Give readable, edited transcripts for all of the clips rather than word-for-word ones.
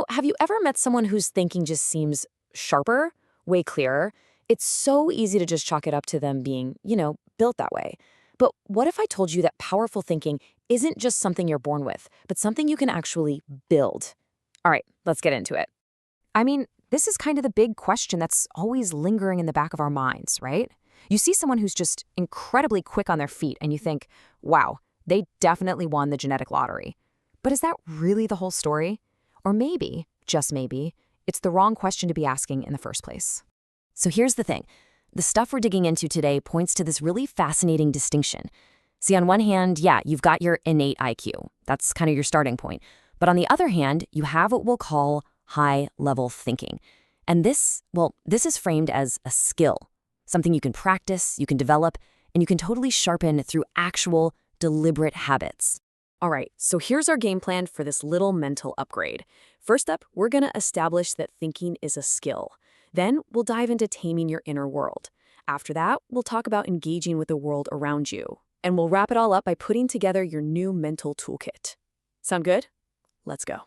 Have you ever met someone whose thinking just seems sharper, way clearer? It's so easy to just chalk it up to them being, built that way. But what if I told you that powerful thinking isn't just something you're born with, but something you can actually build? All right, let's get into it. I mean, this is kind of the big question that's always lingering in the back of our minds, right? You see someone who's just incredibly quick on their feet and you think, wow, they definitely won the genetic lottery. But is that really the whole story? Or maybe, just maybe, it's the wrong question to be asking in the first place. So here's the thing. The stuff we're digging into today points to this really fascinating distinction. See, on one hand, yeah, you've got your innate IQ. That's kind of your starting point. But on the other hand, you have what we'll call high-level thinking. And this is framed as a skill, something you can practice, you can develop, and you can totally sharpen through actual, deliberate habits. All right, so here's our game plan for this little mental upgrade. First up, we're going to establish that thinking is a skill. Then we'll dive into taming your inner world. After that, we'll talk about engaging with the world around you. And we'll wrap it all up by putting together your new mental toolkit. Sound good? Let's go.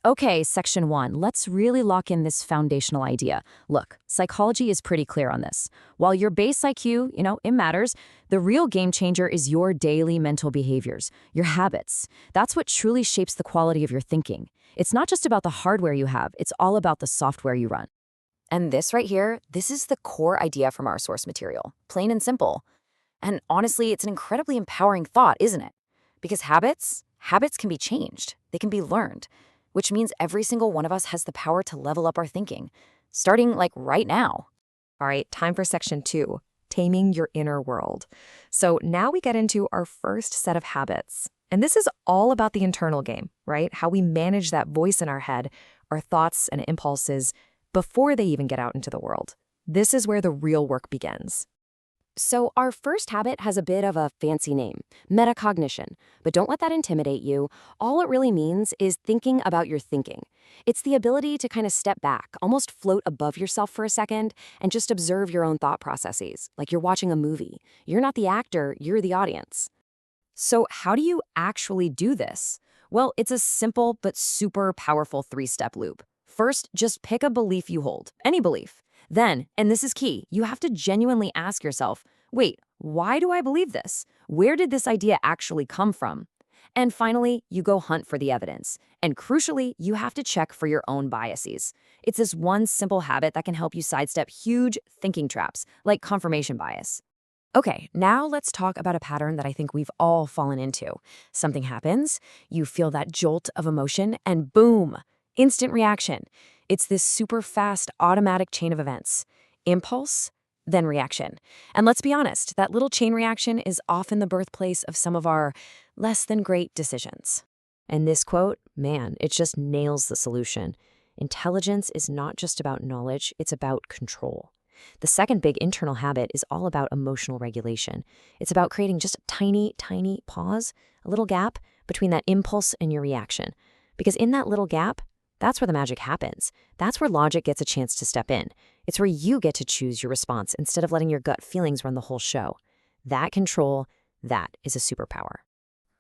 Okay, section 1. Let's really lock in this foundational idea. Look, psychology is pretty clear on this. While your base IQ, it matters, the real game changer is your daily mental behaviors, your habits. That's what truly shapes the quality of your thinking. It's not just about the hardware you have, it's all about the software you run. And this right here, this is the core idea from our source material. Plain and simple. And honestly, it's an incredibly empowering thought, isn't it? Because habits can be changed. They can be learned. Which means every single one of us has the power to level up our thinking, starting right now. All right, time for section 2, taming your inner world. So now we get into our first set of habits. And this is all about the internal game, right? How we manage that voice in our head, our thoughts and impulses before they even get out into the world. This is where the real work begins. So our first habit has a bit of a fancy name, metacognition. But don't let that intimidate you. All it really means is thinking about your thinking. It's the ability to kind of step back, almost float above yourself for a second, and just observe your own thought processes, like you're watching a movie. You're not the actor, you're the audience. So how do you actually do this? Well, it's a simple but super powerful 3-step loop. First, just pick a belief you hold, any belief. Then, and this is key, you have to genuinely ask yourself, wait, why do I believe this? Where did this idea actually come from? And finally, you go hunt for the evidence. And crucially, you have to check for your own biases. It's this one simple habit that can help you sidestep huge thinking traps, like confirmation bias. Okay, now let's talk about a pattern that I think we've all fallen into. Something happens, you feel that jolt of emotion, and boom, instant reaction. It's this super fast, automatic chain of events. Impulse, then reaction. And let's be honest, that little chain reaction is often the birthplace of some of our less than great decisions. And this quote, man, it just nails the solution. Intelligence is not just about knowledge, it's about control. The second big internal habit is all about emotional regulation. It's about creating just a tiny, tiny pause, a little gap between that impulse and your reaction. Because in that little gap, that's where the magic happens. That's where logic gets a chance to step in. It's where you get to choose your response instead of letting your gut feelings run the whole show. That control, that is a superpower.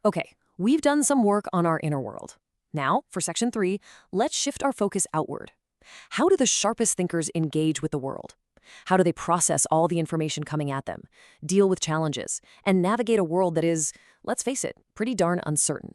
Okay, we've done some work on our inner world. Now, for section 3, let's shift our focus outward. How do the sharpest thinkers engage with the world? How do they process all the information coming at them, deal with challenges, and navigate a world that is, let's face it, pretty darn uncertain?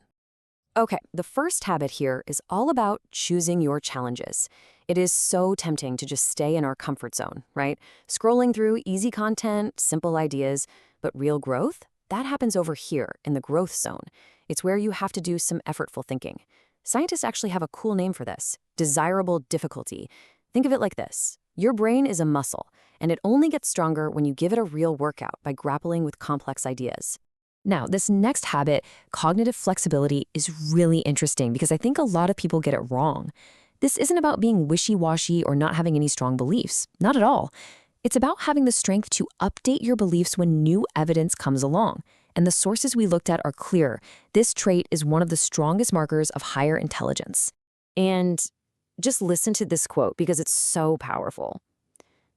Okay, the first habit here is all about choosing your challenges. It is so tempting to just stay in our comfort zone, right? Scrolling through easy content, simple ideas, but real growth? That happens over here in the growth zone. It's where you have to do some effortful thinking. Scientists actually have a cool name for this, desirable difficulty. Think of it like this. Your brain is a muscle, and it only gets stronger when you give it a real workout by grappling with complex ideas. Now, this next habit, cognitive flexibility, is really interesting because I think a lot of people get it wrong. This isn't about being wishy-washy or not having any strong beliefs. Not at all. It's about having the strength to update your beliefs when new evidence comes along. And the sources we looked at are clear. This trait is one of the strongest markers of higher intelligence. And just listen to this quote because it's so powerful.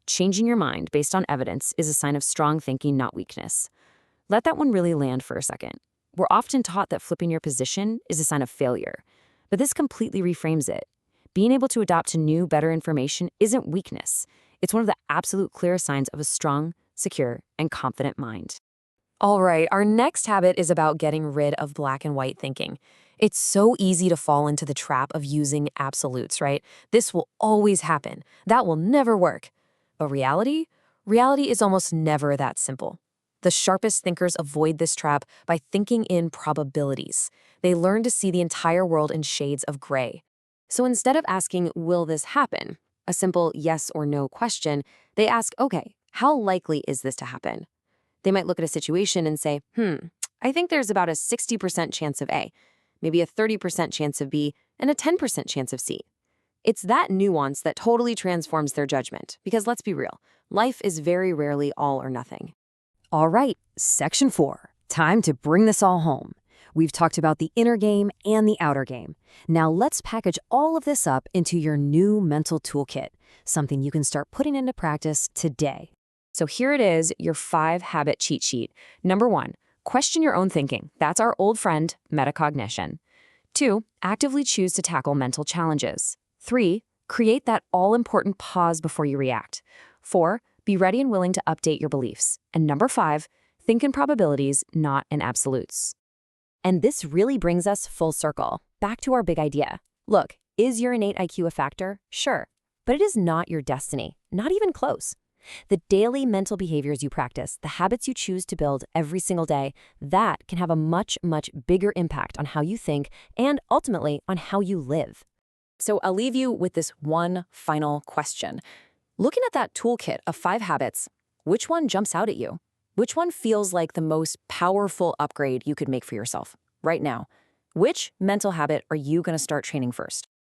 Changing your mind based on evidence is a sign of strong thinking, not weakness. Let that one really land for a second. We're often taught that flipping your position is a sign of failure, but this completely reframes it. Being able to adapt to new, better information isn't weakness. It's one of the absolute clearest signs of a strong, secure, and confident mind. All right, our next habit is about getting rid of black and white thinking. It's so easy to fall into the trap of using absolutes, right? This will always happen. That will never work. But reality? Reality is almost never that simple. The sharpest thinkers avoid this trap by thinking in probabilities. They learn to see the entire world in shades of gray. So instead of asking, will this happen? A simple yes or no question, they ask, okay, how likely is this to happen? They might look at a situation and say, I think there's about a 60% chance of A, maybe a 30% chance of B, and a 10% chance of C. It's that nuance that totally transforms their judgment, because let's be real, life is very rarely all or nothing. All right, section 4. Time to bring this all home. We've talked about the inner game and the outer game. Now let's package all of this up into your new mental toolkit, something you can start putting into practice today. So here it is, your 5-habit cheat sheet. Number 1, question your own thinking. That's our old friend, metacognition. 2, actively choose to tackle mental challenges. 3, create that all-important pause before you react. 4, be ready and willing to update your beliefs. And number 5, think in probabilities, not in absolutes. And this really brings us full circle, back to our big idea. Look, is your innate IQ a factor? Sure, but it is not your destiny, not even close. The daily mental behaviors you practice, the habits you choose to build every single day, that can have a much, much bigger impact on how you think and ultimately on how you live. So I'll leave you with this one final question. Looking at that toolkit of 5 habits, which one jumps out at you? Which one feels like the most powerful upgrade you could make for yourself right now? Which mental habit are you going to start training first?